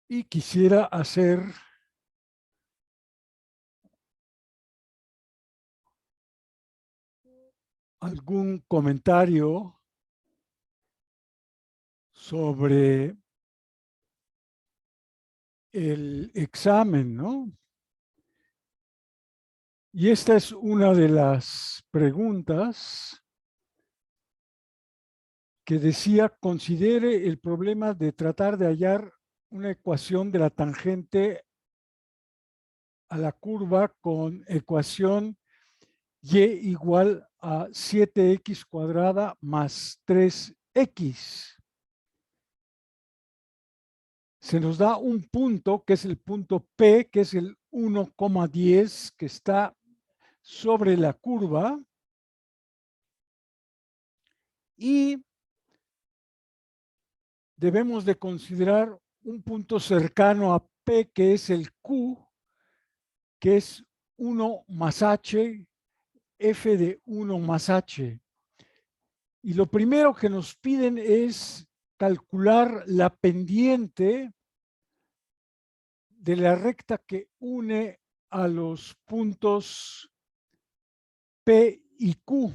Y quisiera hacer algún comentario sobre el examen, ¿no? Y esta es una de las preguntas que decía, considere el problema de tratar de hallar una ecuación de la tangente a la curva con ecuación y igual a 7x cuadrada más 3x. Se nos da un punto, que es el punto P, que es el 1,10, que está sobre la curva. Y debemos de considerar un punto cercano a P, que es el Q, que es 1 más H, F de 1 más H. Y lo primero que nos piden es calcular la pendiente de la recta que une a los puntos P y Q.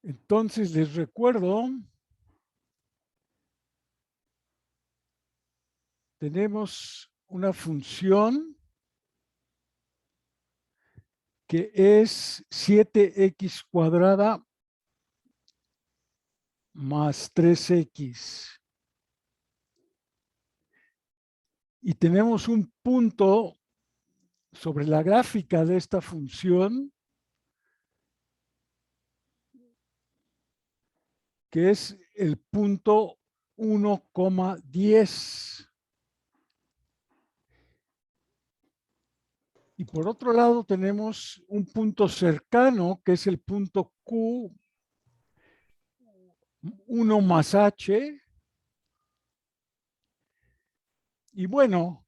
Entonces les recuerdo, tenemos una función que es 7x cuadrada más 3x. Y tenemos un punto sobre la gráfica de esta función que es el punto 1,10. Y por otro lado tenemos un punto cercano que es el punto Q, 1 más H. Y bueno,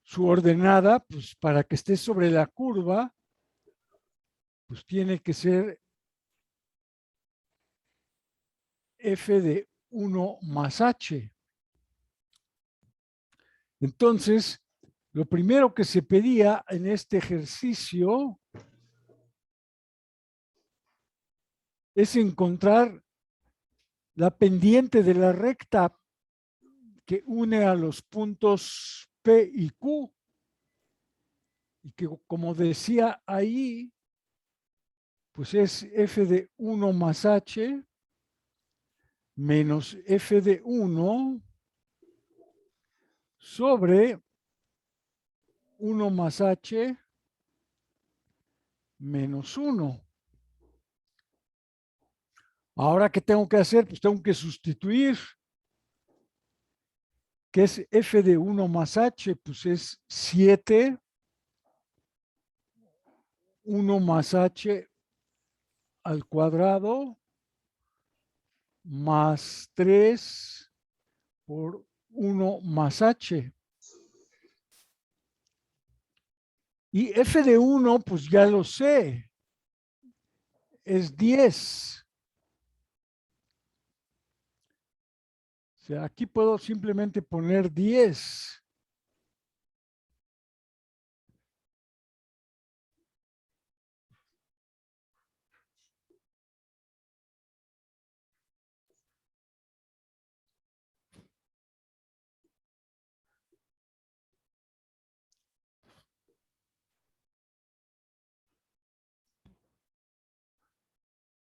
su ordenada, pues para que esté sobre la curva, pues tiene que ser F de 1 más H. Entonces, lo primero que se pedía en este ejercicio es encontrar la pendiente de la recta que une a los puntos P y Q. Y que, como decía ahí, pues es F de 1 más H menos F de 1 sobre 1 más H menos 1. Ahora, ¿qué tengo que hacer? Pues tengo que sustituir, que es F de 1 más H, pues es 7, 1 más H al cuadrado, más 3 por 1 más H. Y F de 1, pues ya lo sé, es 10. O sea, aquí puedo simplemente poner 10.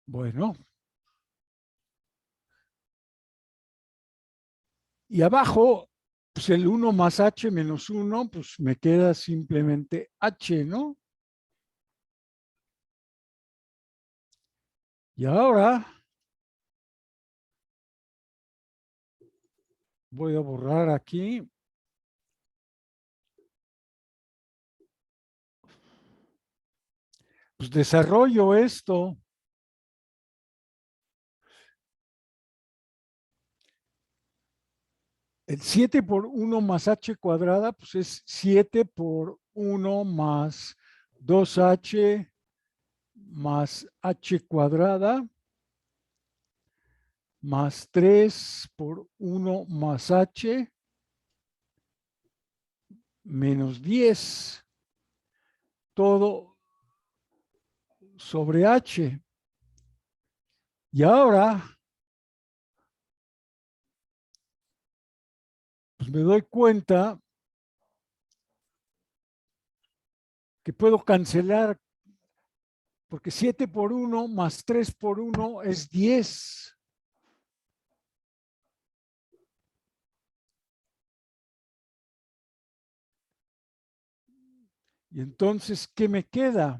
Bueno, y abajo, pues el 1 más H menos 1, pues me queda simplemente H, ¿no? Y ahora voy a borrar aquí. Pues desarrollo esto. el 7 por 1 más h cuadrada, pues es 7 por 1 más 2h más h cuadrada más 3 por 1 más h menos 10, todo sobre h. Y ahora, pues me doy cuenta que puedo cancelar, porque 7 por 1 más 3 por 1 es 10. Y entonces, ¿qué me queda?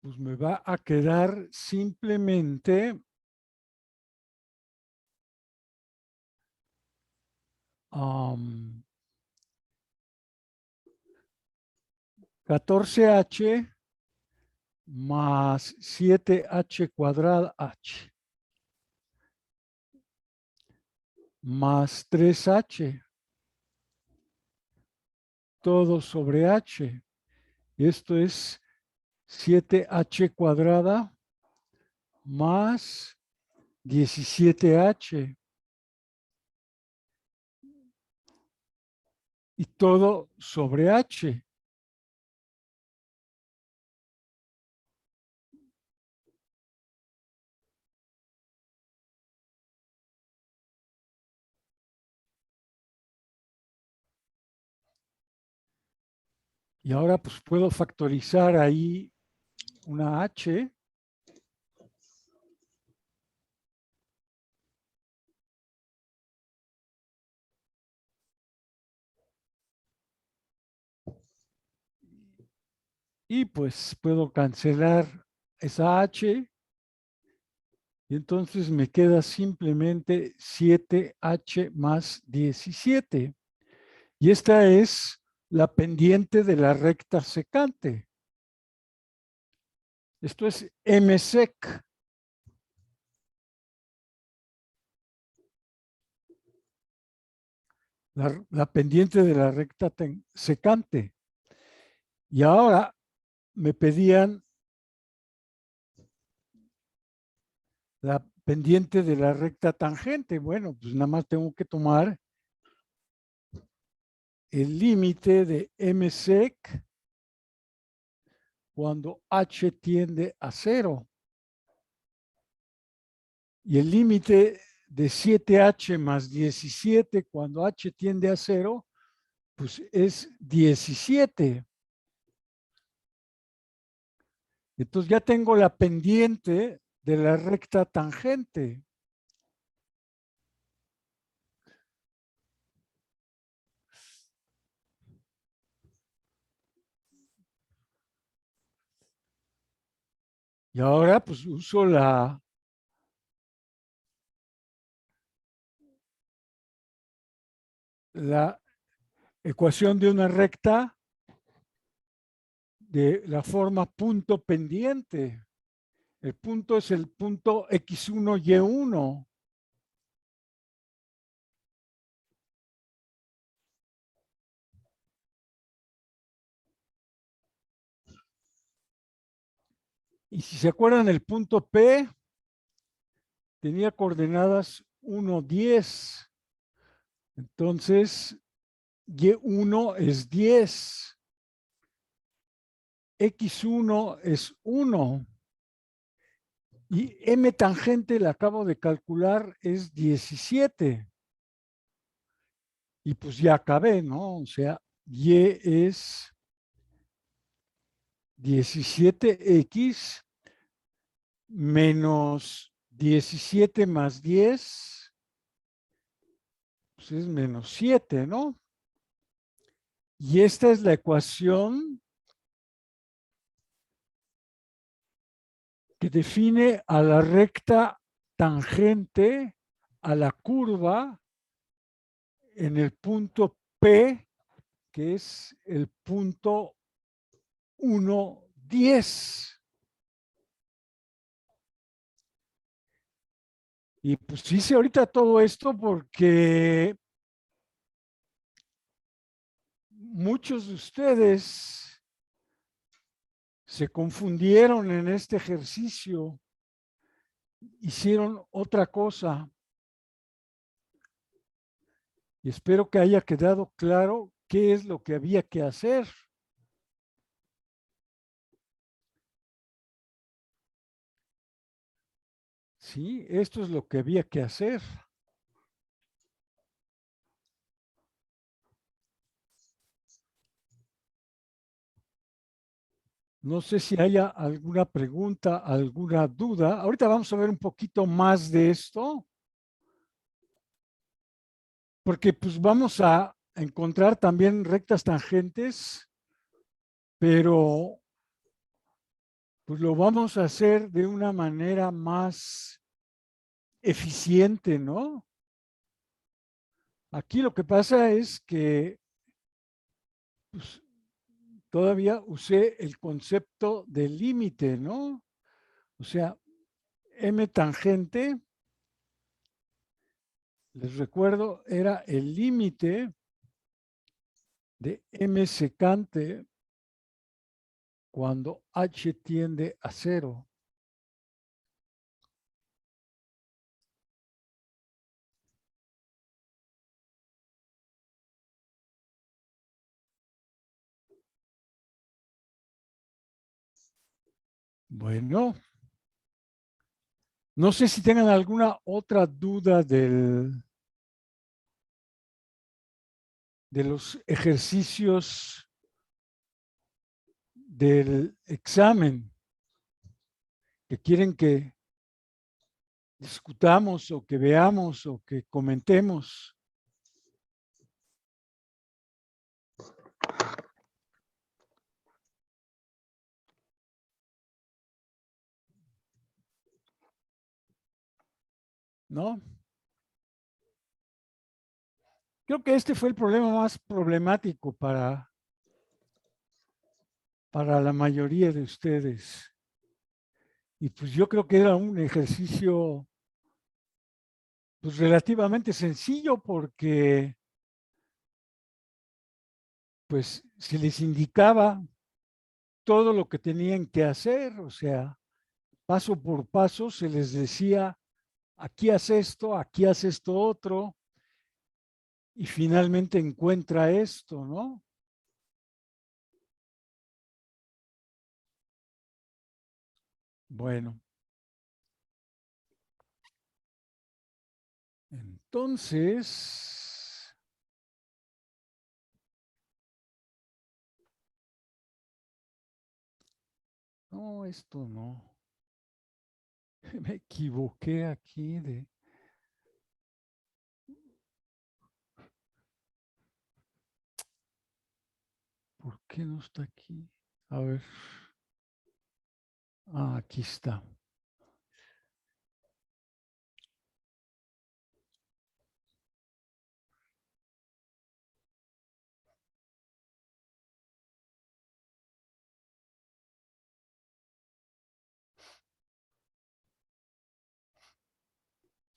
Pues me va a quedar simplemente 14h más 7h cuadrada h más 3h, todo sobre h. Esto es 7h cuadrada más 17h. Y todo sobre h. Y ahora pues puedo factorizar ahí una h. Y pues puedo cancelar esa h. Y entonces me queda simplemente 7h más 17. Y esta es la pendiente de la recta secante. Esto es MSEC. La pendiente de la recta secante. Y ahora me pedían la pendiente de la recta tangente. Bueno, pues nada más tengo que tomar el límite de MSEC cuando h tiende a 0. Y el límite de 7h más 17 cuando h tiende a 0, pues es 17. Entonces ya tengo la pendiente de la recta tangente. Y ahora pues uso la ecuación de una recta de la forma punto pendiente. El punto es el punto x1, y1. Y si se acuerdan, el punto P tenía coordenadas 1, 10. Entonces, y1 es 10. X1 es 1. Y M tangente, la acabo de calcular, es 17. Y pues ya acabé, ¿no? O sea, Y es 17x menos 17 más 10, pues es menos 7, ¿no? Y esta es la ecuación que define a la recta tangente a la curva en el punto P, que es el punto 1, 10. Y pues hice ahorita todo esto porque muchos de ustedes se confundieron en este ejercicio, hicieron otra cosa. Y espero que haya quedado claro qué es lo que había que hacer. Sí, esto es lo que había que hacer. No sé si haya alguna pregunta, alguna duda. Ahorita vamos a ver un poquito más de esto, porque pues vamos a encontrar también rectas tangentes, pero pues lo vamos a hacer de una manera más eficiente, ¿no? Aquí lo que pasa es que pues, todavía usé el concepto de límite, ¿no? O sea, M tangente, les recuerdo, era el límite de M secante cuando H tiende a 0. Bueno, no sé si tengan alguna otra duda de los ejercicios del examen que quieren que discutamos o que veamos o que comentemos. ¿No? Creo que este fue el problema más problemático para la mayoría de ustedes. Y pues yo creo que era un ejercicio pues relativamente sencillo porque pues se les indicaba todo lo que tenían que hacer, o sea, paso por paso se les decía, aquí haz esto otro, y finalmente encuentra esto, ¿no? Bueno, entonces, no, esto no. Me equivoqué aquí de... ¿Por qué no está aquí? A ver. Ah, aquí está.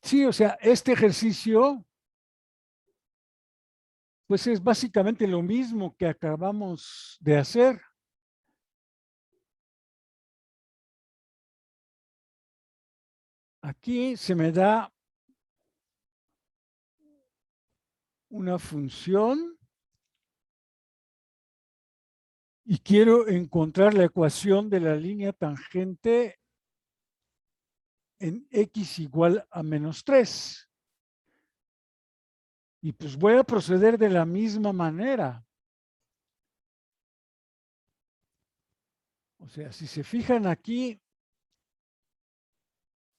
Sí, o sea, este ejercicio, pues es básicamente lo mismo que acabamos de hacer. Aquí se me da una función y quiero encontrar la ecuación de la línea tangente en x igual a menos 3. Y pues voy a proceder de la misma manera. O sea, si se fijan aquí,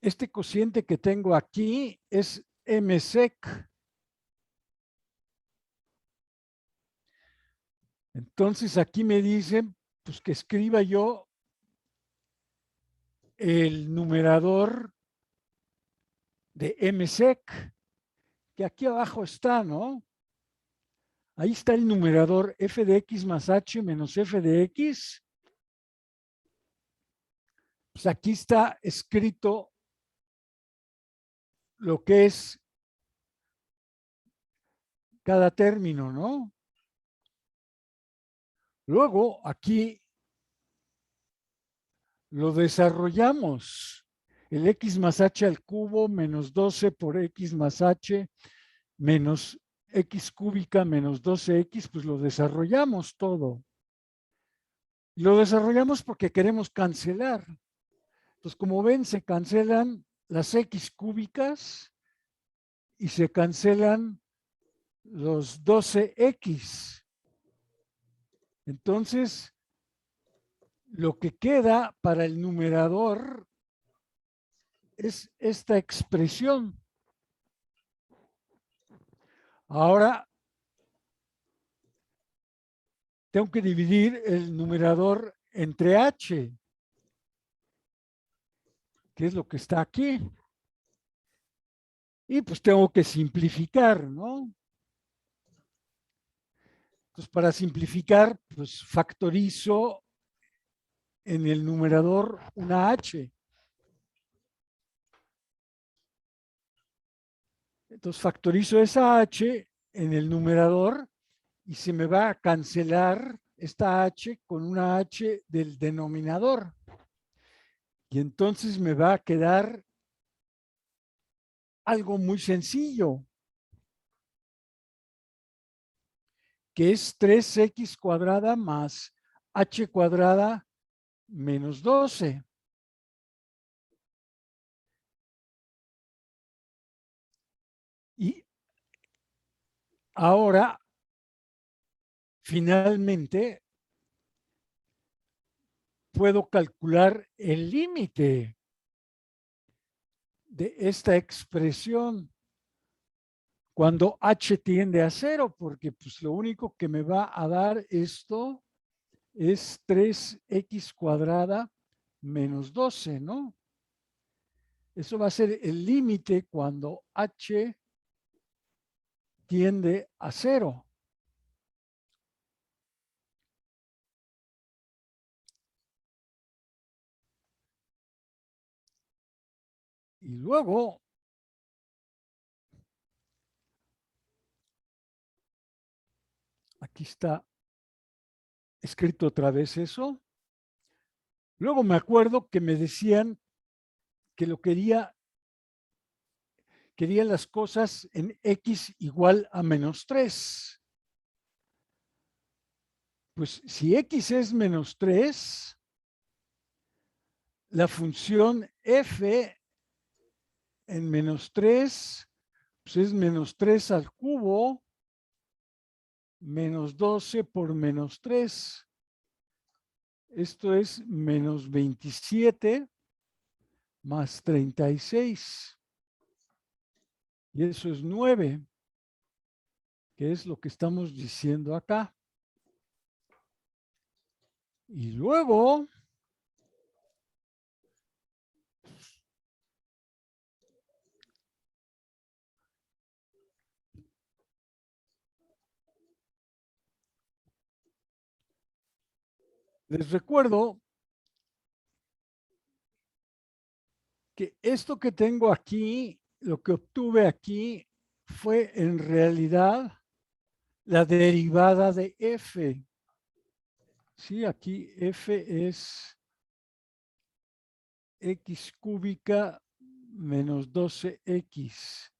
este cociente que tengo aquí es msec. Entonces aquí me dicen pues que escriba yo el numerador de msec, que aquí abajo está, ¿no? Ahí está el numerador f de x más h menos f de x. Pues aquí está escrito lo que es cada término, ¿no? Luego, aquí lo desarrollamos. El x más h al cubo menos 12 por x más h menos x cúbica menos 12x, pues lo desarrollamos todo. Y lo desarrollamos porque queremos cancelar. Entonces, como ven, se cancelan las x cúbicas y se cancelan los 12x. Entonces, lo que queda para el numerador es esta expresión. Ahora, tengo que dividir el numerador entre h, que es lo que está aquí. Y pues tengo que simplificar, ¿no? Entonces, para simplificar, pues factorizo en el numerador una h. Entonces, factorizo esa h en el numerador y se me va a cancelar esta h con una h del denominador. Y entonces me va a quedar algo muy sencillo, que es 3x cuadrada más h cuadrada menos 12. Y ahora, finalmente, puedo calcular el límite de esta expresión cuando h tiende a 0, porque pues lo único que me va a dar esto es 3x cuadrada menos 12, ¿no? Eso va a ser el límite cuando h tiende a 0. Y luego, aquí está escrito otra vez eso. Luego me acuerdo que me decían que lo quería las cosas en x igual a menos 3. Pues si x es menos 3, la función f en menos 3 pues es menos 3 al cubo menos 12 por menos 3. Esto es menos 27 más 36. Y eso es 9, que es lo que estamos diciendo acá. Y luego, les recuerdo que esto que tengo aquí, lo que obtuve aquí, fue en realidad la derivada de f. Sí, aquí f es x cúbica menos 12x.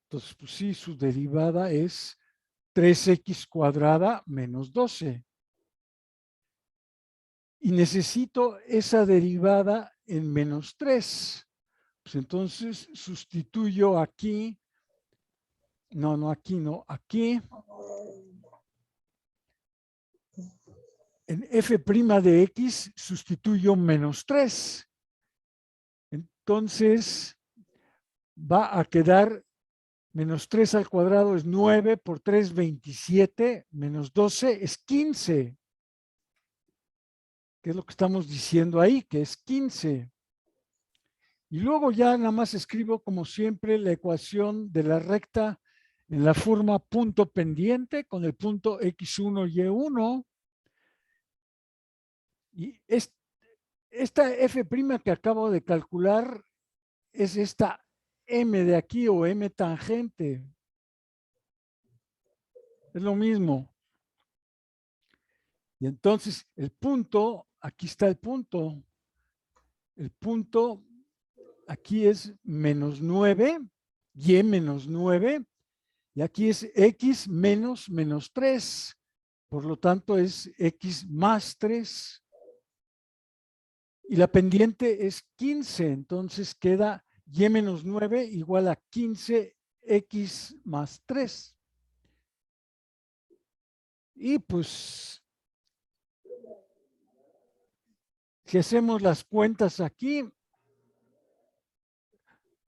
Entonces, pues sí, su derivada es 3x cuadrada menos 12. Y necesito esa derivada en menos 3. Pues entonces sustituyo aquí. No, aquí no. Aquí. En f' de x sustituyo menos 3. Entonces va a quedar menos 3 al cuadrado es 9 por 3, 27, menos 12 es 15. Que es lo que estamos diciendo ahí, que es 15. Y luego ya nada más escribo como siempre la ecuación de la recta en la forma punto pendiente con el punto x1, y1. Y esta f' que acabo de calcular es esta m de aquí o m tangente. Es lo mismo. Y entonces el punto, aquí está el punto. El punto aquí es menos 9, y menos 9, y aquí es x menos 3. Por lo tanto es x más 3. Y la pendiente es 15, entonces queda y menos 9 igual a 15x más 3. Y pues, si hacemos las cuentas aquí,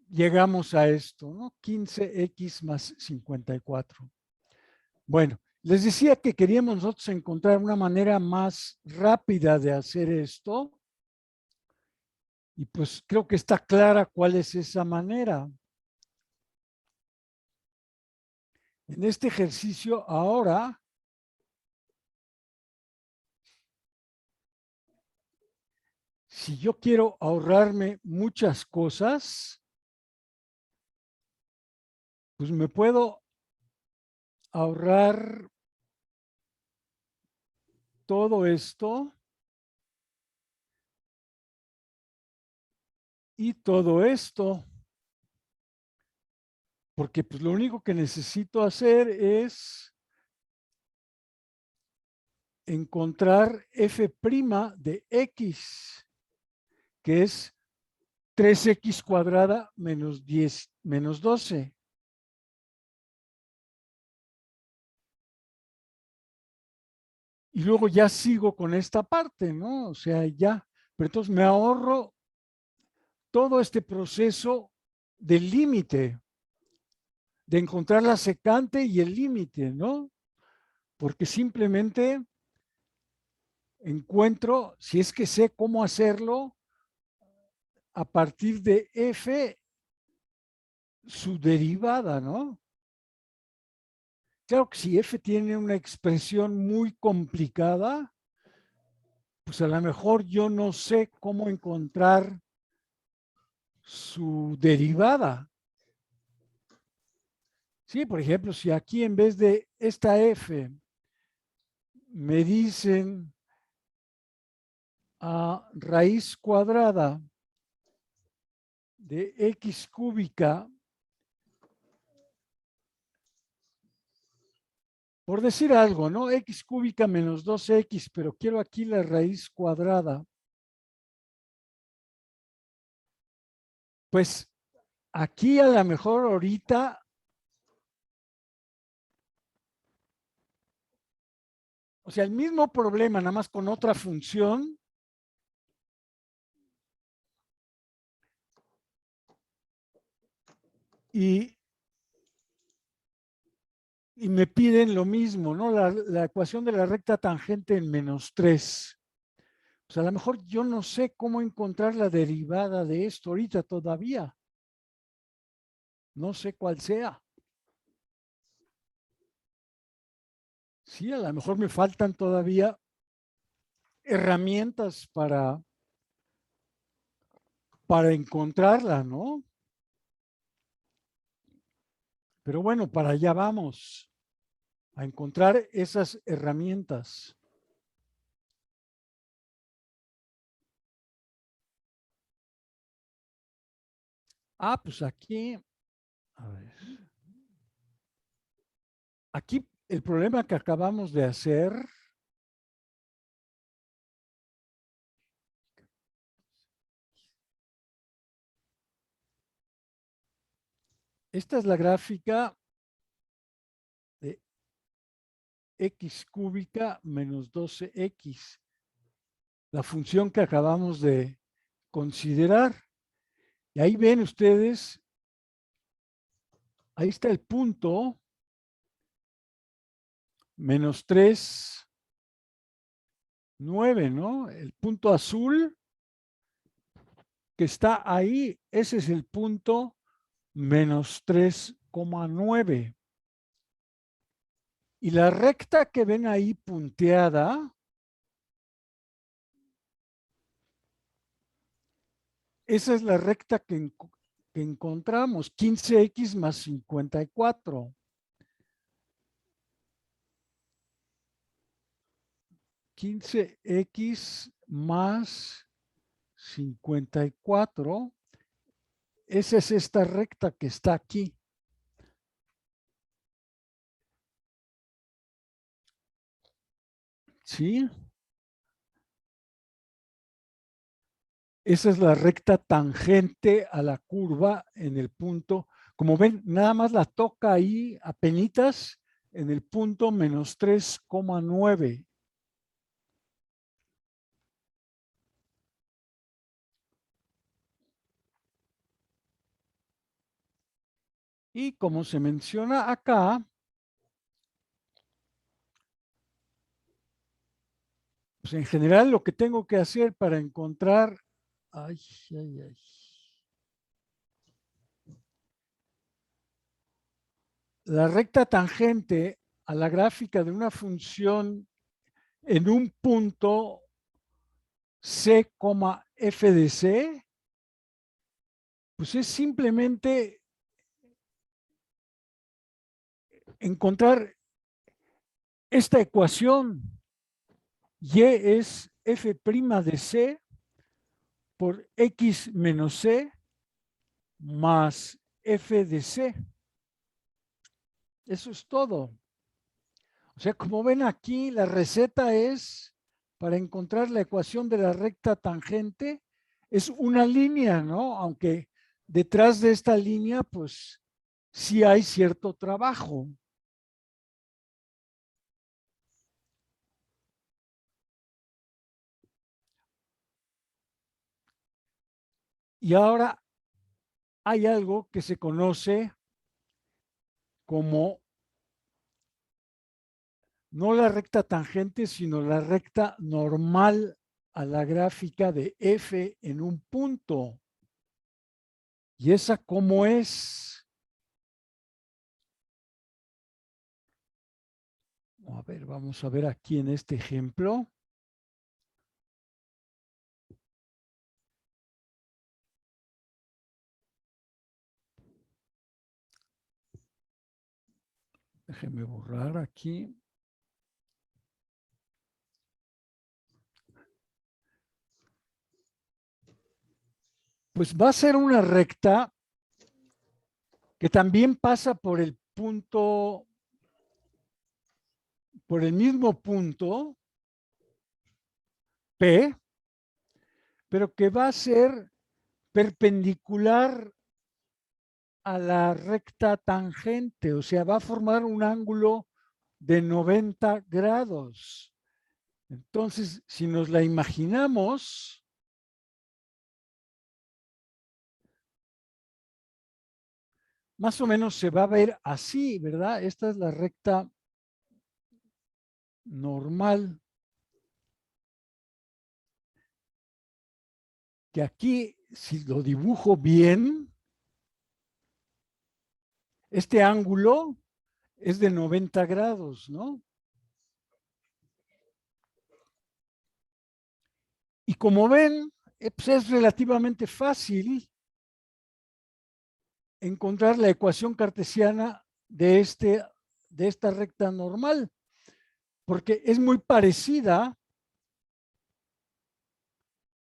llegamos a esto, ¿no? 15x más 54. Bueno, les decía que queríamos nosotros encontrar una manera más rápida de hacer esto. Y pues creo que está clara cuál es esa manera. En este ejercicio ahora, si yo quiero ahorrarme muchas cosas, pues me puedo ahorrar todo esto y todo esto, porque pues lo único que necesito hacer es encontrar f' de x, que es 3x cuadrada menos 10 menos 12. Y luego ya sigo con esta parte, ¿no? O sea, ya. Pero entonces me ahorro todo este proceso del límite, de encontrar la secante y el límite, ¿no? Porque simplemente encuentro, si es que sé cómo hacerlo, a partir de f su derivada, ¿no? Claro que si f tiene una expresión muy complicada, pues a lo mejor yo no sé cómo encontrar su derivada. Sí, por ejemplo, si aquí en vez de esta f me dicen a raíz cuadrada de x cúbica, por decir algo, ¿no? X cúbica menos 2x, pero quiero aquí la raíz cuadrada. Pues aquí a lo mejor ahorita, o sea, el mismo problema, nada más con otra función. Y me piden lo mismo, ¿no? La ecuación de la recta tangente en menos 3. Pues a lo mejor yo no sé cómo encontrar la derivada de esto ahorita todavía. No sé cuál sea. Sí, a lo mejor me faltan todavía herramientas para encontrarla, ¿no? Pero bueno, para allá vamos, a encontrar esas herramientas. Ah, pues aquí, a ver. Aquí el problema que acabamos de hacer, esta es la gráfica de x cúbica menos 12x, la función que acabamos de considerar. Y ahí ven ustedes, ahí está el punto, menos 3, 9, ¿no? El punto azul que está ahí, ese es el punto menos 3,9. Y la recta que ven ahí punteada, esa es la recta que encontramos, 15x más 54. 15x más 54. Esa es esta recta que está aquí. ¿Sí? Esa es la recta tangente a la curva en el punto. Como ven, nada más la toca ahí apenitas en el punto menos 3,9. Y como se menciona acá, pues en general lo que tengo que hacer para encontrar, ay, ay, ay, la recta tangente a la gráfica de una función en un punto c, f de c, pues es simplemente encontrar esta ecuación. Y es f' de c por x menos c más f de c. Eso es todo. O sea, como ven aquí, la receta es, para encontrar la ecuación de la recta tangente, es una línea, ¿no? Aunque detrás de esta línea, pues sí hay cierto trabajo. Y ahora hay algo que se conoce como no la recta tangente, sino la recta normal a la gráfica de f en un punto. ¿Y esa cómo es? A ver, vamos a ver aquí en este ejemplo. Déjenme borrar aquí. Pues va a ser una recta que también pasa por el punto, por el mismo punto P, pero que va a ser perpendicular a la recta tangente, o sea, va a formar un ángulo de 90 grados. Entonces, si nos la imaginamos, más o menos se va a ver así, ¿verdad? Esta es la recta normal. Que aquí, si lo dibujo bien, este ángulo es de 90 grados, ¿no? Y como ven, pues es relativamente fácil encontrar la ecuación cartesiana de esta recta normal, porque es muy parecida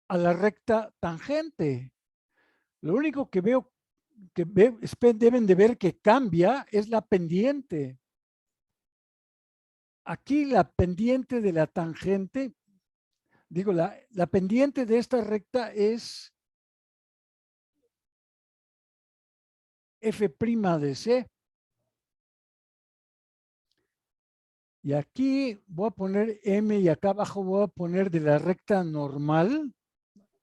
a la recta tangente. Lo único que veo que deben de ver que cambia es la pendiente. Aquí la pendiente de la tangente, digo, la pendiente de esta recta es f' de c. Y aquí voy a poner m y acá abajo voy a poner de la recta normal,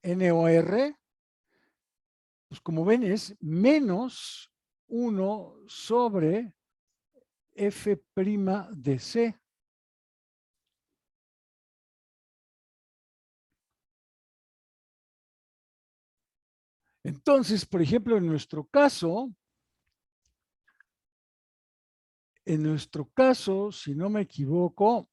NOR. Pues como ven es menos 1 sobre f' de c. Entonces, por ejemplo, en nuestro caso, si no me equivoco,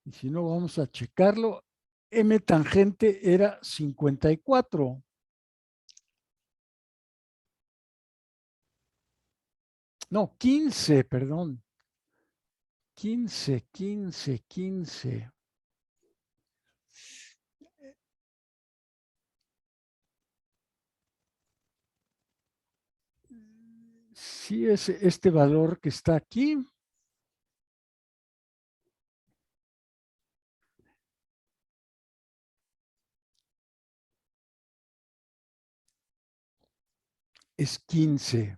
y si no vamos a checarlo, M tangente era 54. No, 15, perdón. 15. Sí, es este valor que está aquí. Es 15.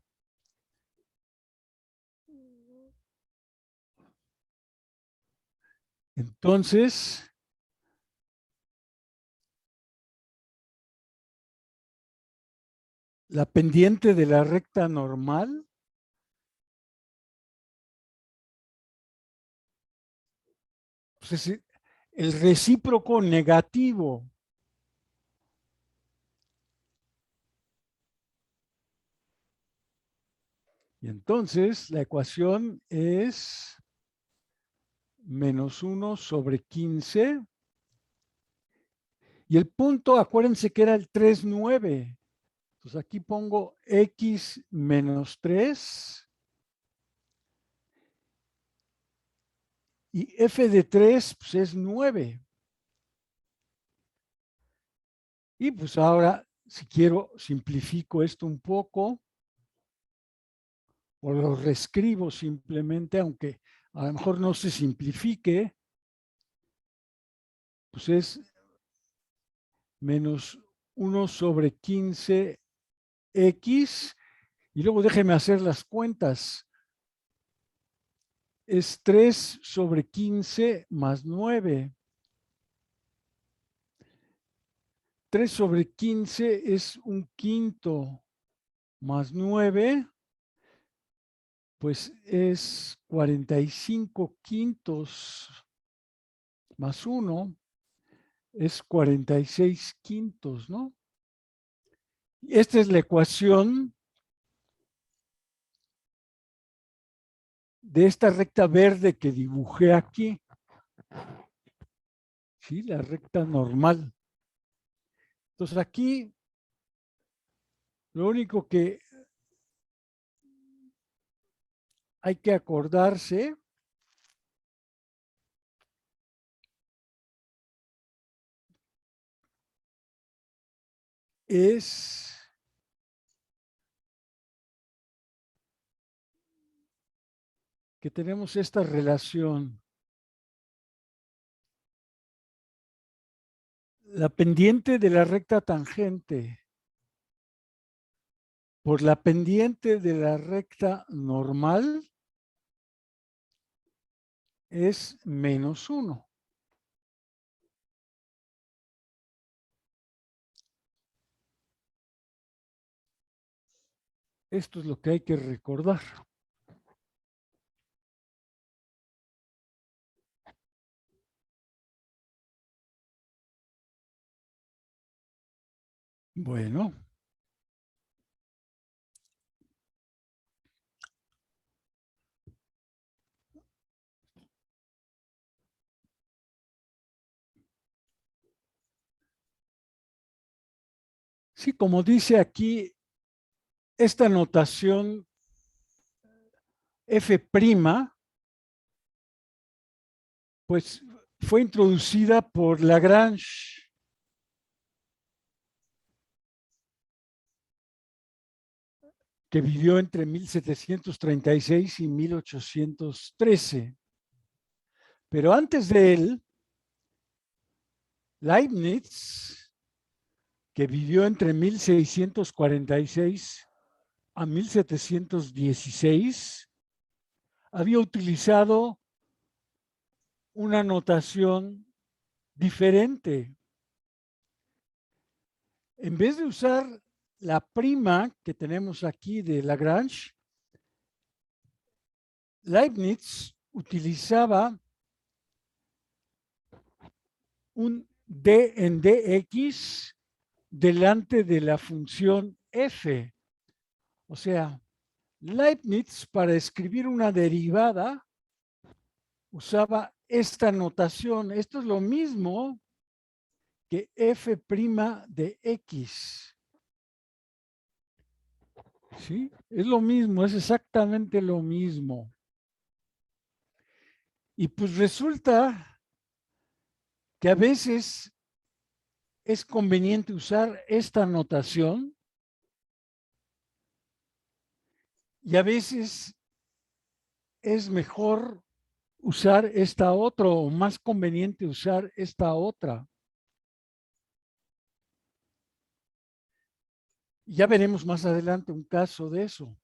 Entonces, la pendiente de la recta normal pues es el recíproco negativo. Y entonces la ecuación es menos 1 sobre 15. Y el punto, acuérdense que era el 3, 9. Entonces aquí pongo x menos 3 y f de 3 pues es 9. Y pues ahora, si quiero, simplifico esto un poco o lo reescribo simplemente, aunque a lo mejor no se simplifique, pues es menos 1 sobre 15x y luego déjeme hacer las cuentas. Es 3 sobre 15 más 9. 3 sobre 15 es un quinto más 9, pues es 45 quintos más 1, es 46 quintos, ¿no? Esta es la ecuación de esta recta verde que dibujé aquí. ¿Sí? La recta normal. Entonces aquí lo único que hay que acordarse es que tenemos esta relación. La pendiente de la recta tangente por la pendiente de la recta normal es menos 1. Esto es lo que hay que recordar. Bueno, sí, como dice aquí, esta notación F', pues fue introducida por Lagrange, que vivió entre 1736 y 1813. Pero antes de él, Leibniz, que vivió entre 1646 a 1716, había utilizado una notación diferente. En vez de usar la prima que tenemos aquí de Lagrange, Leibniz utilizaba un d en dx delante de la función f. O sea, Leibniz para escribir una derivada usaba esta notación. Esto es lo mismo que f' de x. ¿Sí? Es lo mismo, es exactamente lo mismo. Y pues resulta que a veces es conveniente usar esta notación y a veces es mejor usar esta otra o más conveniente usar esta otra. Ya veremos más adelante un caso de eso.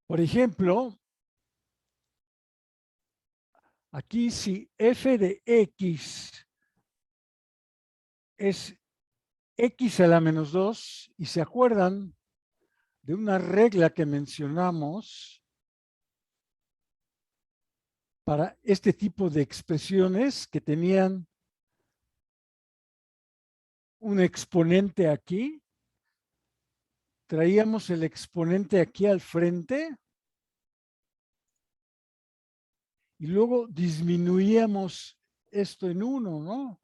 Por ejemplo, aquí si f de x es x a la menos 2, y se acuerdan de una regla que mencionamos para este tipo de expresiones que tenían un exponente aquí, traíamos el exponente aquí al frente y luego disminuíamos esto en 1, ¿no?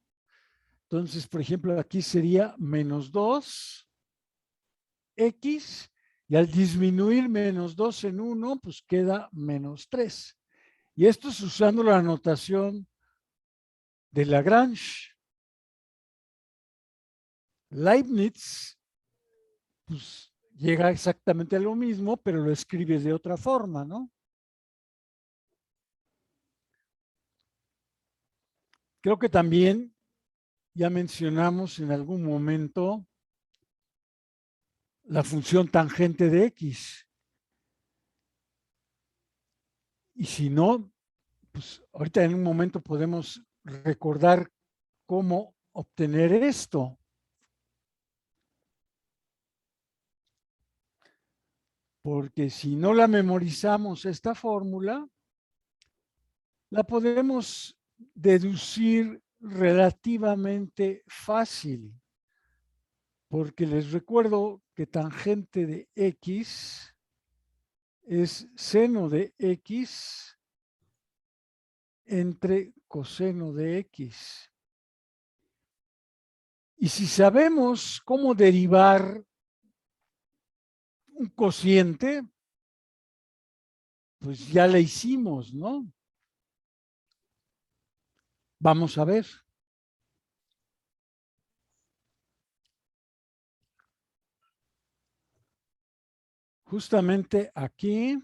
Entonces, por ejemplo, aquí sería menos 2x, y al disminuir menos 2 en 1, pues queda menos 3. Y esto es usando la notación de Lagrange. Leibniz, pues llega exactamente a lo mismo, pero lo escribes de otra forma, ¿no? Creo que también ya mencionamos en algún momento la función tangente de x. Y si no, pues ahorita en un momento podemos recordar cómo obtener esto. Porque si no la memorizamos esta fórmula, la podemos deducir relativamente fácil. Porque les recuerdo que tangente de x es seno de x entre coseno de x. Y si sabemos cómo derivar un cociente, pues ya la hicimos, ¿no? Vamos a ver. Justamente aquí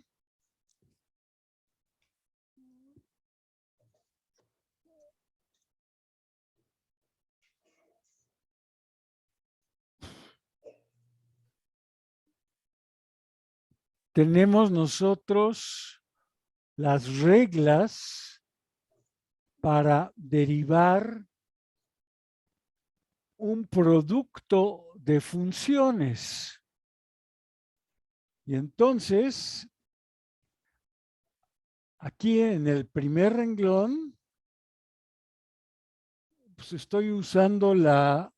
tenemos nosotros las reglas para derivar un producto de funciones. Y entonces, aquí en el primer renglón, pues estoy usando la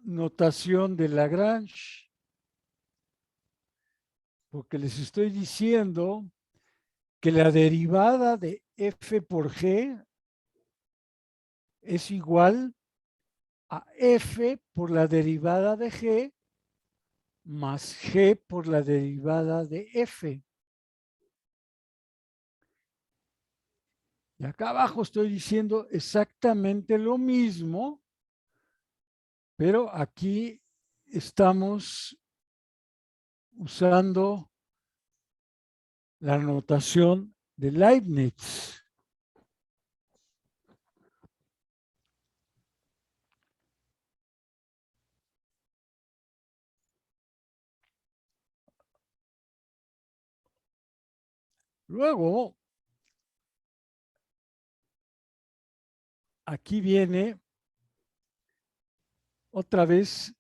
notación de Lagrange, porque les estoy diciendo que la derivada de f por g es igual a f por la derivada de g más g por la derivada de f. Y acá abajo estoy diciendo exactamente lo mismo, pero aquí estamos usando la notación de Leibniz. Luego, aquí viene otra vez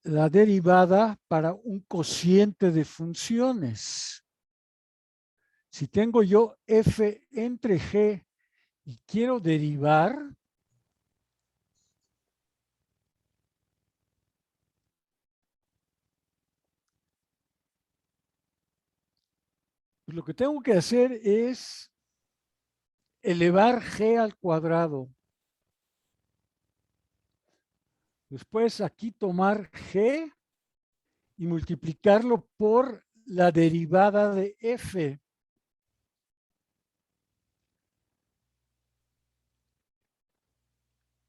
la derivada para un cociente de funciones. Si tengo yo f entre g y quiero derivar, Pues lo que tengo que hacer es elevar g al cuadrado. Después aquí tomar g y multiplicarlo por la derivada de f.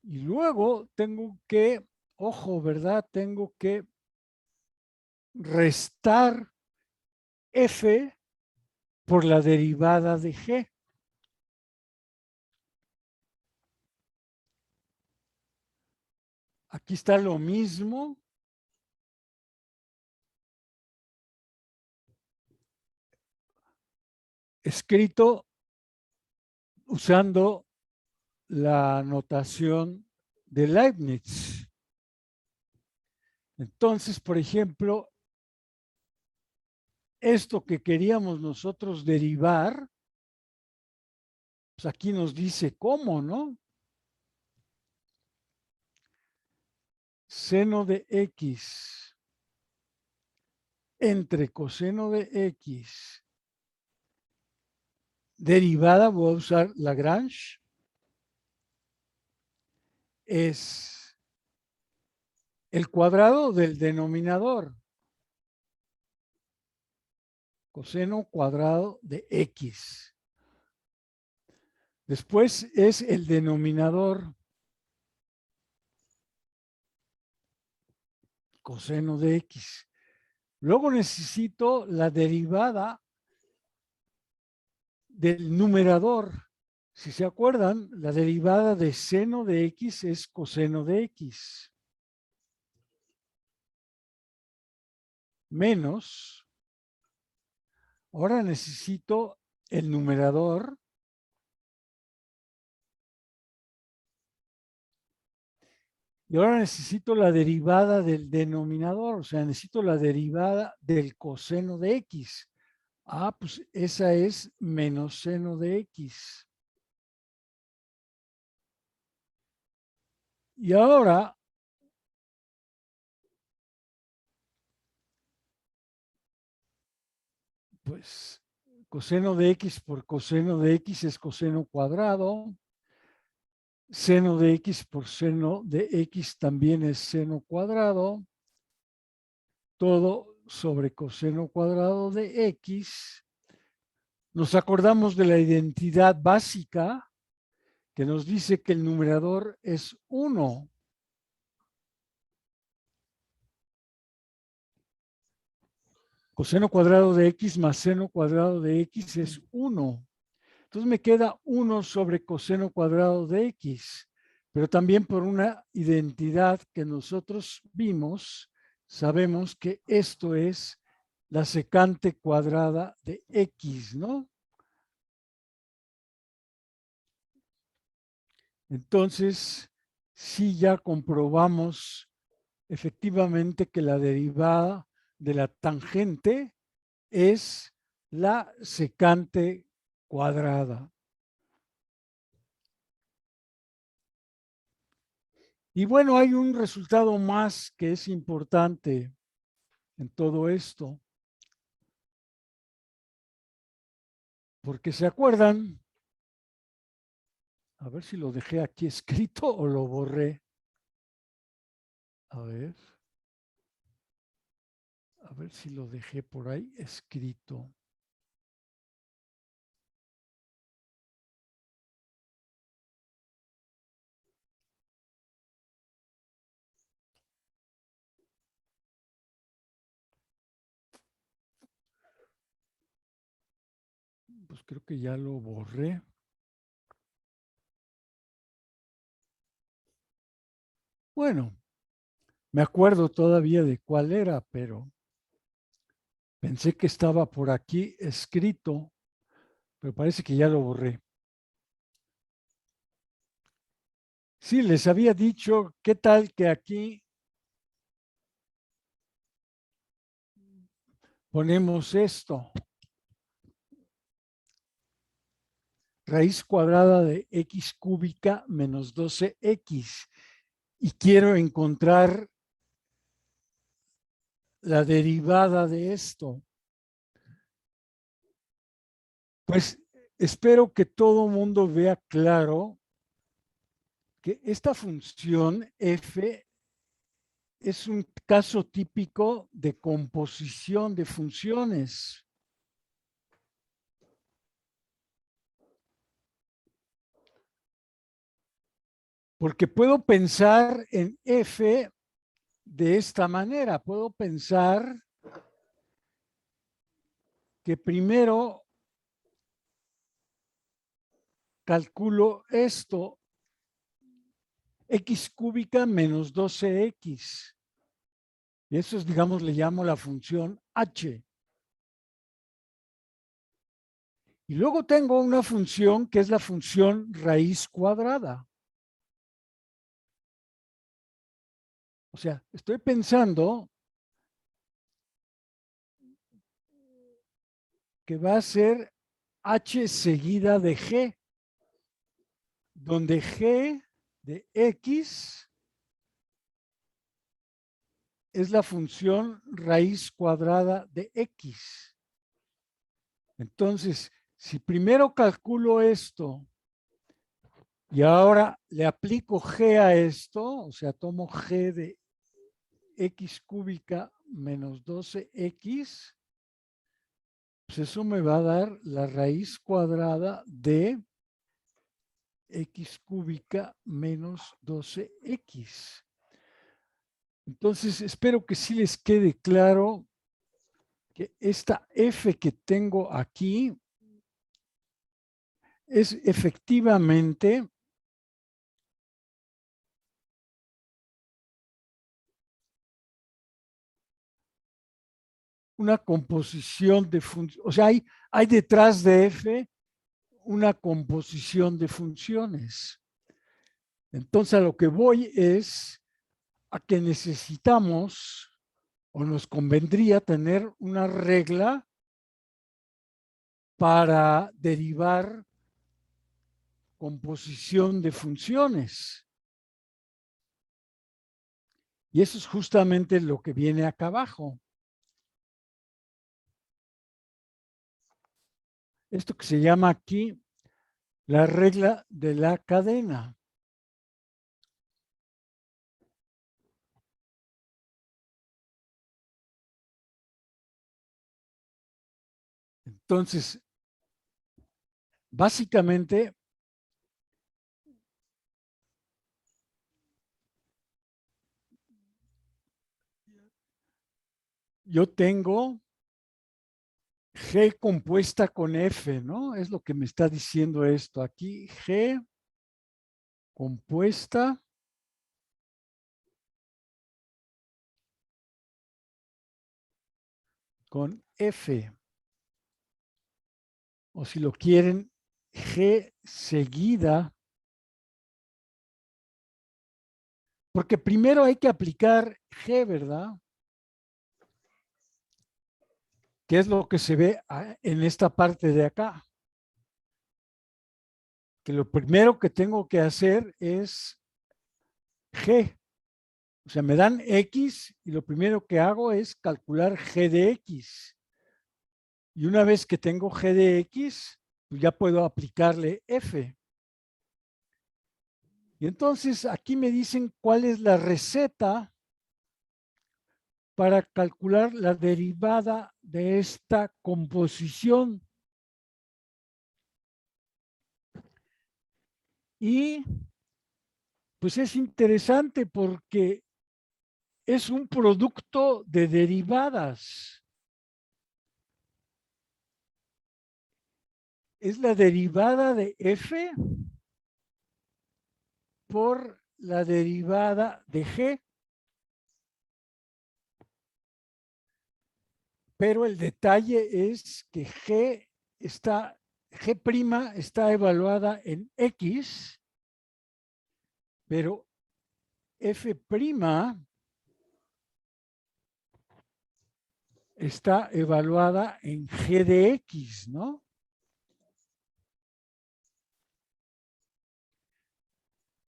Y luego tengo que, ojo, ¿verdad? Tengo que restar f por la derivada de g. Aquí está lo mismo. Escrito usando la notación de Leibniz. Entonces, por ejemplo, esto que queríamos nosotros derivar, pues aquí nos dice cómo, ¿no? Seno de x entre coseno de x derivada, voy a usar Lagrange, es el cuadrado del denominador. Coseno cuadrado de x. Después es el denominador. Coseno de x. Luego necesito la derivada del numerador. Si se acuerdan, la derivada de seno de x es coseno de x. Menos. Ahora necesito el numerador. Y ahora necesito la derivada del denominador. O sea, necesito la derivada del coseno de x. Ah, pues esa es menos seno de x. Y ahora, pues, coseno de x por coseno de x es coseno cuadrado. Seno de x por seno de x también es seno cuadrado. Todo sobre coseno cuadrado de x. Nos acordamos de la identidad básica que nos dice que el numerador es 1. Coseno cuadrado de x más seno cuadrado de x es 1. Entonces me queda 1 sobre coseno cuadrado de x. Pero también por una identidad que nosotros vimos, sabemos que esto es la secante cuadrada de x, ¿no? Entonces, sí ya comprobamos efectivamente que la derivada de la tangente es la secante cuadrada. Y bueno, hay un resultado más que es importante en todo esto. Porque se acuerdan, a ver si lo dejé aquí escrito o lo borré. A ver si lo dejé por ahí escrito. Pues creo que ya lo borré. Bueno, me acuerdo todavía de cuál era, pero pensé que estaba por aquí escrito, pero parece que ya lo borré. Sí, les había dicho, ¿qué tal que aquí ponemos esto? Raíz cuadrada de x cúbica menos 12x. Y quiero encontrar la derivada de esto. Pues espero que todo mundo vea claro que esta función f es un caso típico de composición de funciones. Porque puedo pensar en f de esta manera. Puedo pensar que primero calculo esto, x cúbica menos 12x. Y eso es, digamos, le llamo la función h. Y luego tengo una función que es la función raíz cuadrada. O sea, estoy pensando que va a ser h seguida de g, donde g de x es la función raíz cuadrada de x. Entonces, si primero calculo esto y ahora le aplico g a esto, o sea, tomo g de x cúbica menos 12x, pues eso me va a dar la raíz cuadrada de x cúbica menos 12x. Entonces, espero que sí les quede claro que esta f que tengo aquí es efectivamente una composición de funciones. O sea, hay detrás de f una composición de funciones. Entonces, a lo que voy es a que necesitamos o nos convendría tener una regla para derivar composición de funciones. Y eso es justamente lo que viene acá abajo. Esto que se llama aquí la regla de la cadena. Entonces, básicamente, yo tengo G compuesta con F, ¿no? Es lo que me está diciendo esto. Aquí G compuesta con F. O si lo quieren, G seguida. Porque primero hay que aplicar G, ¿verdad? Que es lo que se ve en esta parte de acá. Que lo primero que tengo que hacer es G. O sea, me dan X y lo primero que hago es calcular G de X. Y una vez que tengo G de X, pues ya puedo aplicarle F. Y entonces aquí me dicen cuál es la receta para calcular la derivada de esta composición. Y pues es interesante porque es un producto de derivadas. Es la derivada de F por la derivada de G. Pero el detalle es que G está evaluada en X, pero F' está evaluada en G de X, ¿no?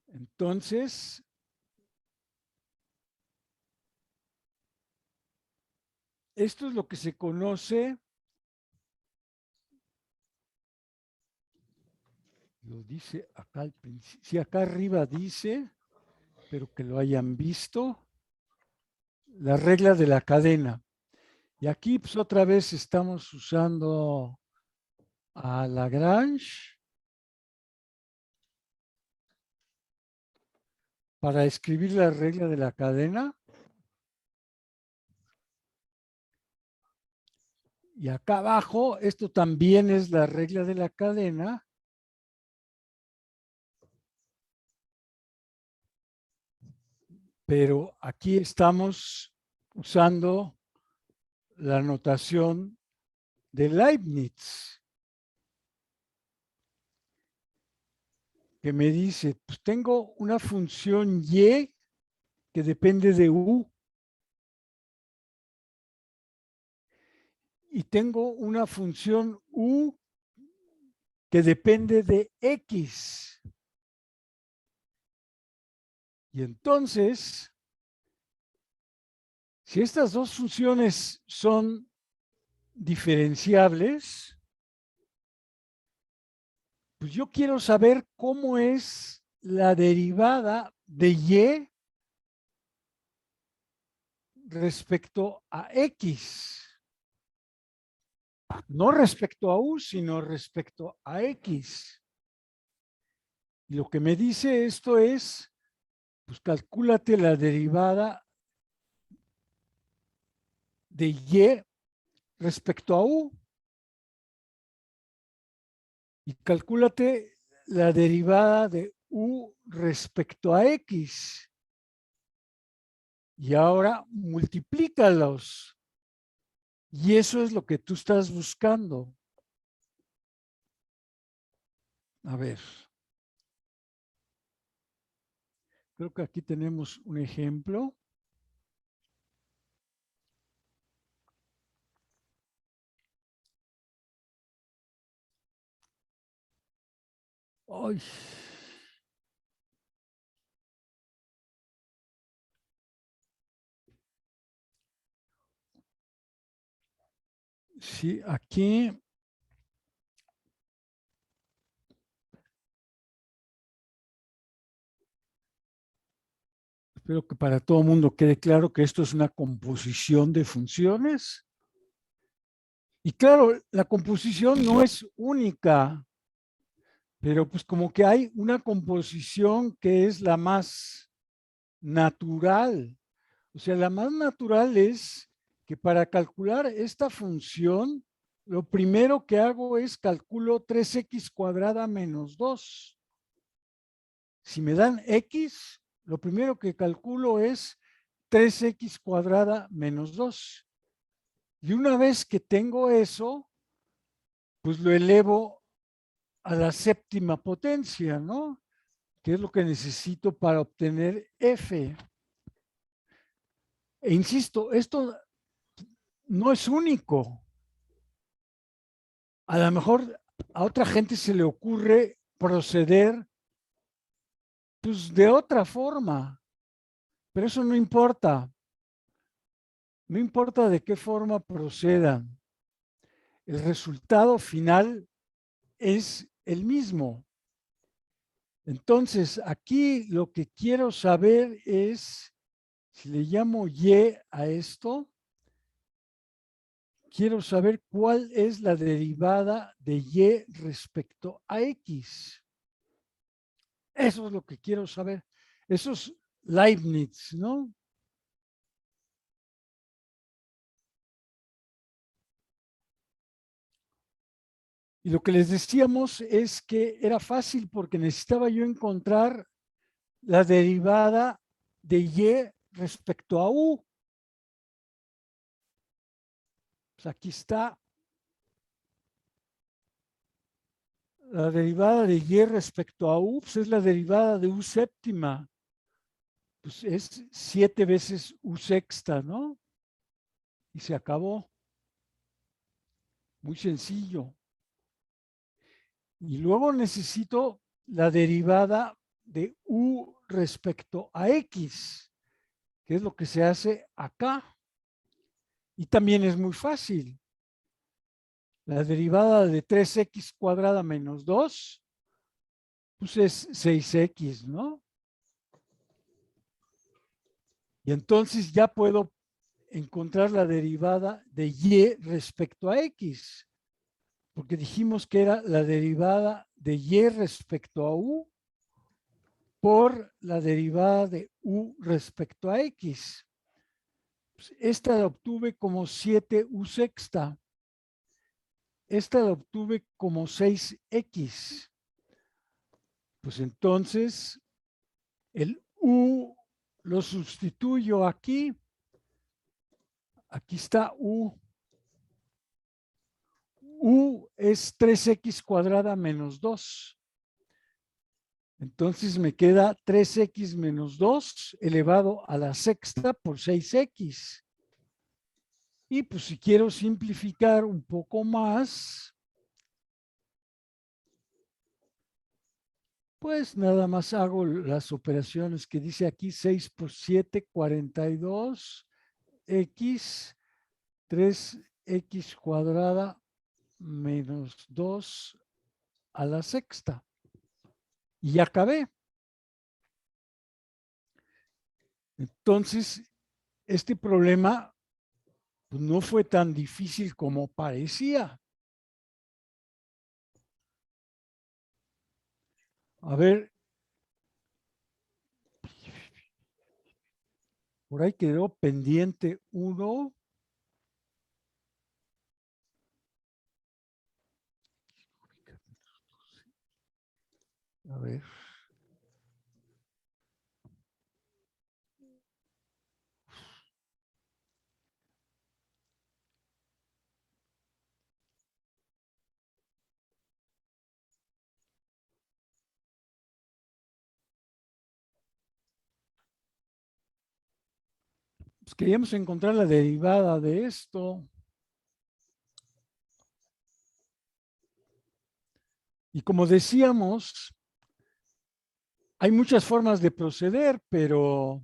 Entonces, esto es lo que se conoce Lo dice acá al principio. Sí, acá arriba dice, pero que lo hayan visto, la regla de la cadena. Y aquí pues otra vez estamos usando a Lagrange para escribir la regla de la cadena. Y acá abajo, esto también es la regla de la cadena. Pero aquí estamos usando la notación de Leibniz, que me dice, pues tengo una función y que depende de u y tengo una función u que depende de x. Y entonces, si estas dos funciones son diferenciables, pues yo quiero saber cómo es la derivada de y respecto a x. No respecto a u, sino respecto a x. Y lo que me dice esto es, pues calcúlate la derivada de y respecto a u. Y calcúlate la derivada de u respecto a x. Y ahora multiplícalos. Y eso es lo que tú estás buscando. A ver. Creo que aquí tenemos un ejemplo. Ay. Sí, aquí espero que para todo el mundo quede claro que esto es una composición de funciones. Y claro, la composición no es única, pero pues como que hay una composición que es la más natural. O sea, la más natural es que para calcular esta función, lo primero que hago es calculo 3x cuadrada menos 2. Si me dan x, lo primero que calculo es 3x cuadrada menos 2. Y una vez que tengo eso, pues lo elevo a la séptima potencia, ¿no? Que es lo que necesito para obtener f. E insisto, esto no es único. A lo mejor a otra gente se le ocurre proceder pues, de otra forma, pero eso no importa. No importa de qué forma procedan. El resultado final es el mismo. Entonces, aquí lo que quiero saber es, si le llamo y a esto, quiero saber cuál es la derivada de y respecto a x. Eso es lo que quiero saber. Eso es Leibniz, ¿no? Y lo que les decíamos es que era fácil porque necesitaba yo encontrar la derivada de y respecto a u. Pues aquí está la derivada de y respecto a u, pues es la derivada de u séptima. Pues es 7 veces u sexta, ¿no? Y se acabó. Muy sencillo. Y luego necesito la derivada de u respecto a x, que es lo que se hace acá. Y también es muy fácil. La derivada de 3x cuadrada menos 2 pues es 6x, ¿no? Y entonces ya puedo encontrar la derivada de y respecto a x, porque dijimos que era la derivada de y respecto a u por la derivada de u respecto a x. Pues esta la obtuve como 7u sexta. Esta la obtuve como 6x. Pues entonces el u lo sustituyo aquí. Aquí está u. U es 3x cuadrada menos 2. Entonces me queda 3x menos 2 elevado a la sexta por 6x. Y pues si quiero simplificar un poco más, pues nada más hago las operaciones que dice aquí, 6 por 7, 42, x, 3x cuadrada menos 2 a la sexta. Y ya acabé. Entonces, este problema pues, no fue tan difícil como parecía. A ver, por ahí quedó pendiente uno. A ver. Pues queríamos encontrar la derivada de esto. Y como decíamos, hay muchas formas de proceder, pero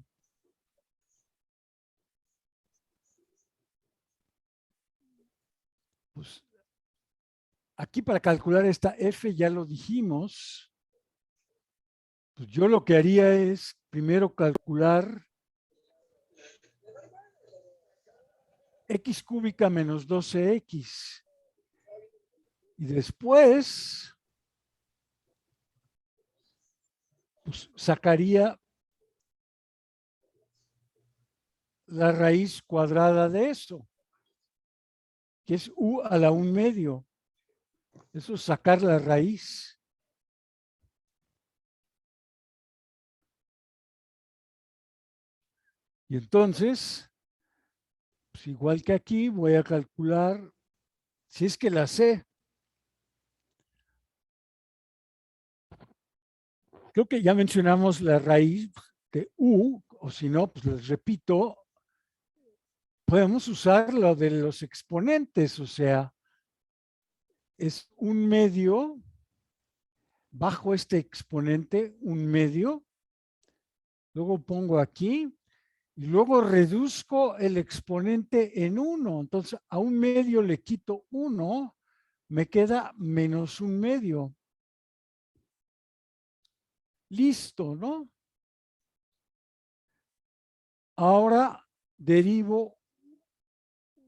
pues, aquí para calcular esta f ya lo dijimos. Pues yo lo que haría es primero calcular x cúbica menos 12x. Y después pues, sacaría la raíz cuadrada de eso, que es u a la 1/2. Eso es sacar la raíz. Y entonces, pues igual que aquí, voy a calcular, si es que la sé, creo que ya mencionamos la raíz de u, o si no, pues les repito, podemos usar lo de los exponentes, o sea, es 1/2 bajo este exponente, 1/2, luego pongo aquí y luego reduzco el exponente en 1. Entonces a 1/2 le quito 1, me queda menos 1/2. Listo, ¿no? Ahora derivo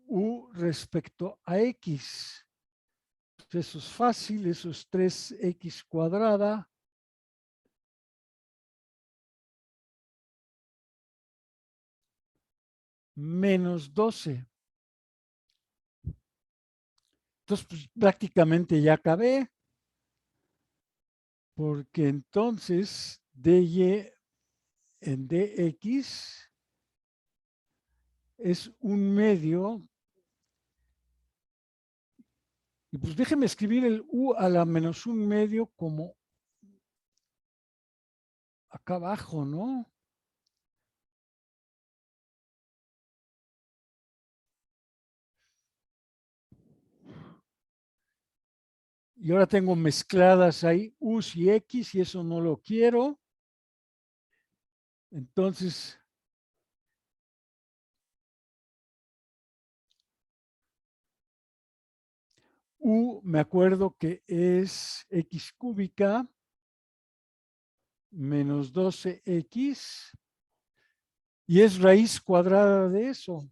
u respecto a x. Eso es fácil, eso es 3x cuadrada menos 12. Entonces, pues, prácticamente ya acabé, porque entonces dy en dx es 1/2. Y pues déjeme escribir el u a la menos 1/2 como acá abajo, ¿no? Y ahora tengo mezcladas ahí u's y x y eso no lo quiero. Entonces, u me acuerdo que es x cúbica menos 12x y es raíz cuadrada de eso.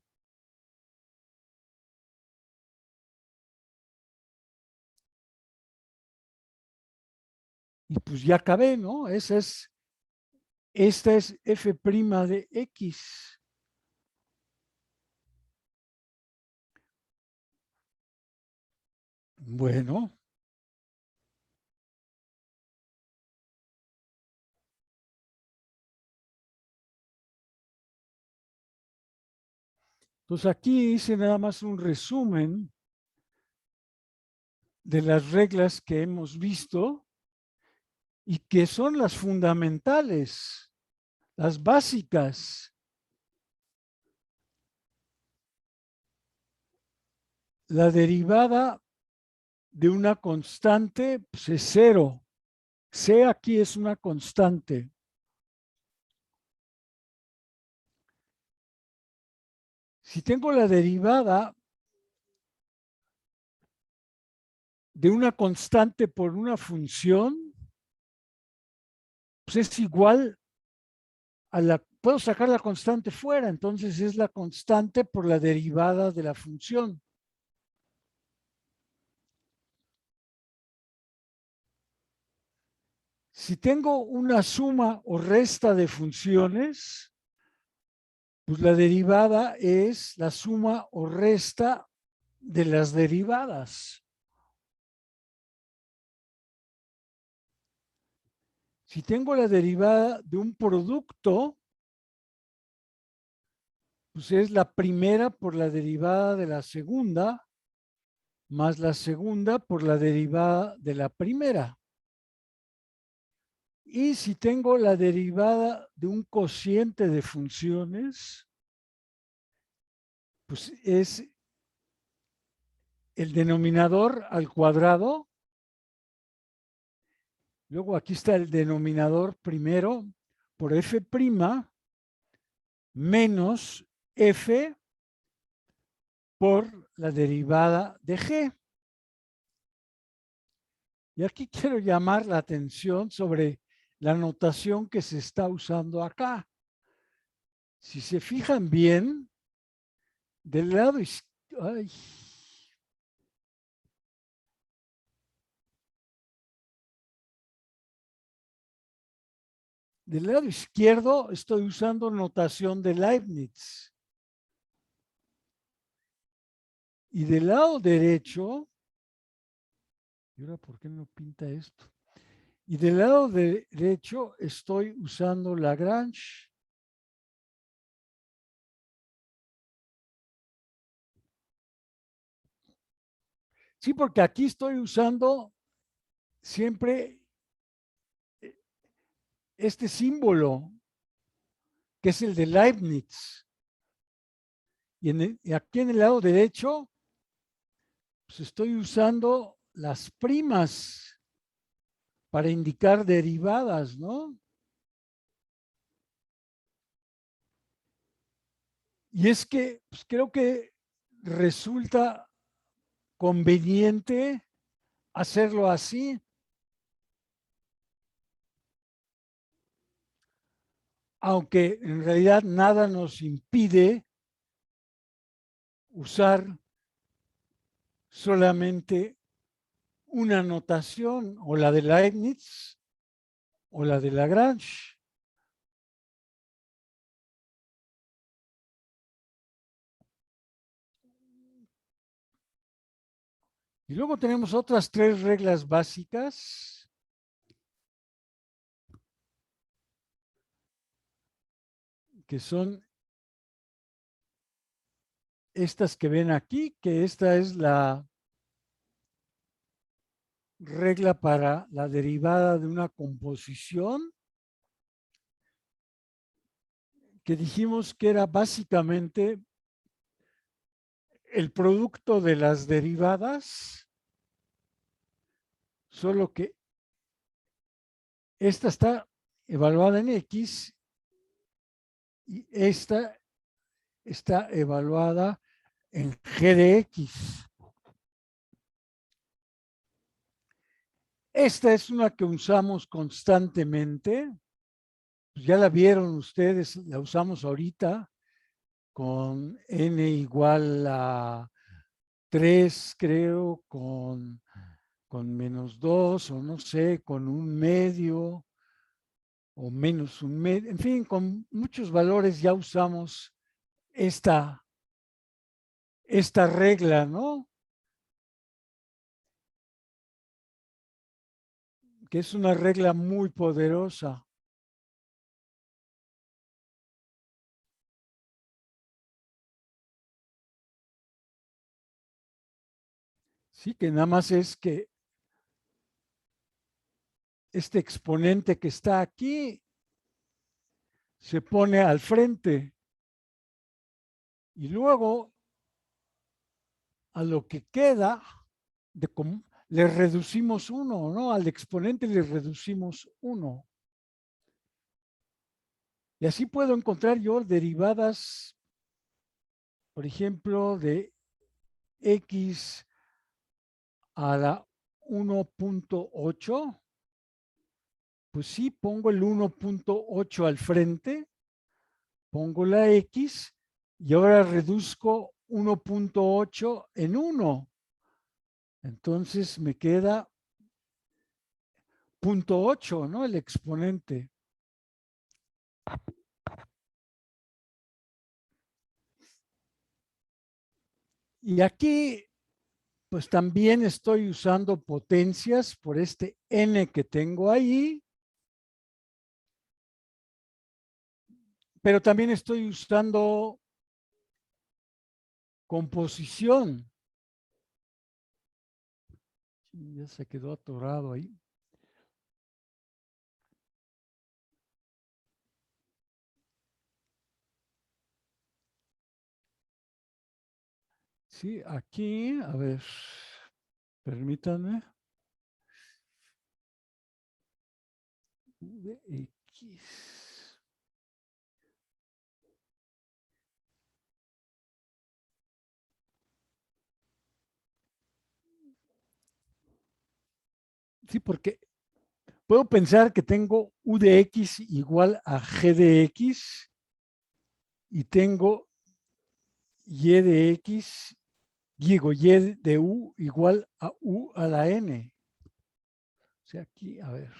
Y pues ya acabé, ¿no? Esta es f' de x. Bueno. Entonces aquí hice nada más un resumen de las reglas que hemos visto y que son las fundamentales, las básicas. La derivada de una constante pues es cero. C aquí es una constante. Si tengo la derivada de una constante por una función, pues es igual a la, puedo sacar la constante fuera, entonces es la constante por la derivada de la función. Si tengo una suma o resta de funciones, pues la derivada es la suma o resta de las derivadas. Si tengo la derivada de un producto, pues es la primera por la derivada de la segunda, más la segunda por la derivada de la primera. Y si tengo la derivada de un cociente de funciones, pues es el denominador al cuadrado. Luego aquí está el denominador primero por f' menos f por la derivada de g. Y aquí quiero llamar la atención sobre la notación que se está usando acá. Si se fijan bien, del lado izquierdo, del lado izquierdo estoy usando notación de Leibniz. Y del lado derecho, ¿y ahora por qué no pinta esto? Y del lado derecho estoy usando Lagrange. Sí, porque aquí estoy usando siempre este símbolo, que es el de Leibniz. Y aquí en el lado derecho, pues estoy usando las primas para indicar derivadas, ¿no? Y es que pues creo que resulta conveniente hacerlo así. Aunque en realidad nada nos impide usar solamente una notación, o la de Leibniz o la de Lagrange. Y luego tenemos otras tres reglas básicas que son estas que ven aquí, que esta es la regla para la derivada de una composición, que dijimos que era básicamente el producto de las derivadas, solo que esta está evaluada en X y esta está evaluada en G de X. Esta es una que usamos constantemente pues ya la vieron ustedes, la usamos ahorita con n igual a 3, creo, con -2 o no sé, con un medio o menos un medio, en fin, con muchos valores ya usamos esta regla, ¿no? Que es una regla muy poderosa. Sí, que nada más es que este exponente que está aquí se pone al frente y luego a lo que queda le reducimos 1, ¿no? Al exponente le reducimos 1. Y así puedo encontrar yo derivadas, por ejemplo, de x a la 1.8. Pues sí, pongo el 1.8 al frente, pongo la x y ahora reduzco 1.8 en 1. Entonces me queda 0.8, ¿no? El exponente. Y aquí, pues también estoy usando potencias por este n que tengo ahí, pero también estoy usando composición. Ya se quedó atorado ahí. Sí, aquí, a ver, permítanme. X. Sí, porque puedo pensar que tengo u de x igual a g de x y tengo y de x, digo, y de u igual a u a la n. O sea, aquí, a ver.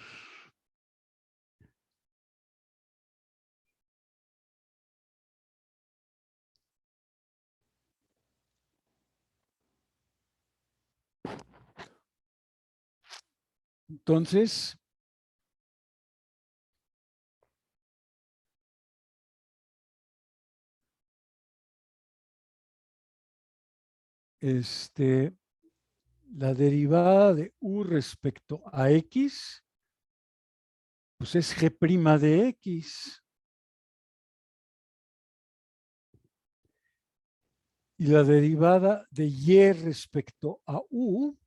Entonces, la derivada de u respecto a x, pues es g' de x. Y la derivada de y respecto a u,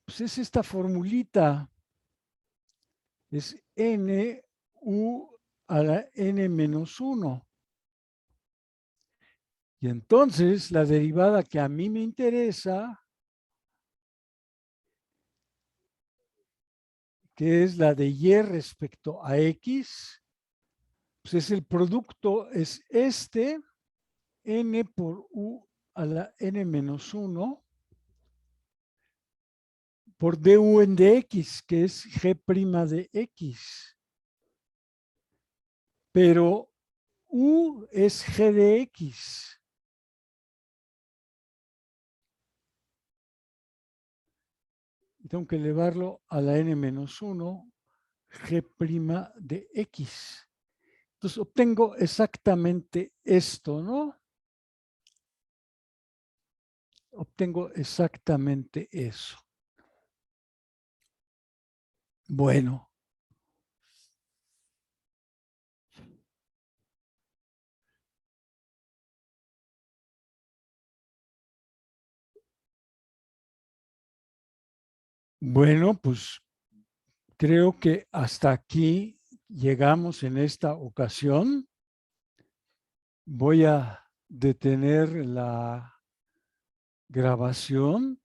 pues es esta formulita. Es n u a la n menos 1. Y entonces la derivada que a mí me interesa, que es la de y respecto a x, pues es el producto, es n por u a la n menos 1 por du en dx, que es g' de x. Pero u es g de x. Y tengo que elevarlo a la n menos 1, g' de x. Entonces obtengo exactamente esto, ¿no? Obtengo exactamente eso. Bueno. Bueno, pues creo que hasta aquí llegamos en esta ocasión. Voy a detener la grabación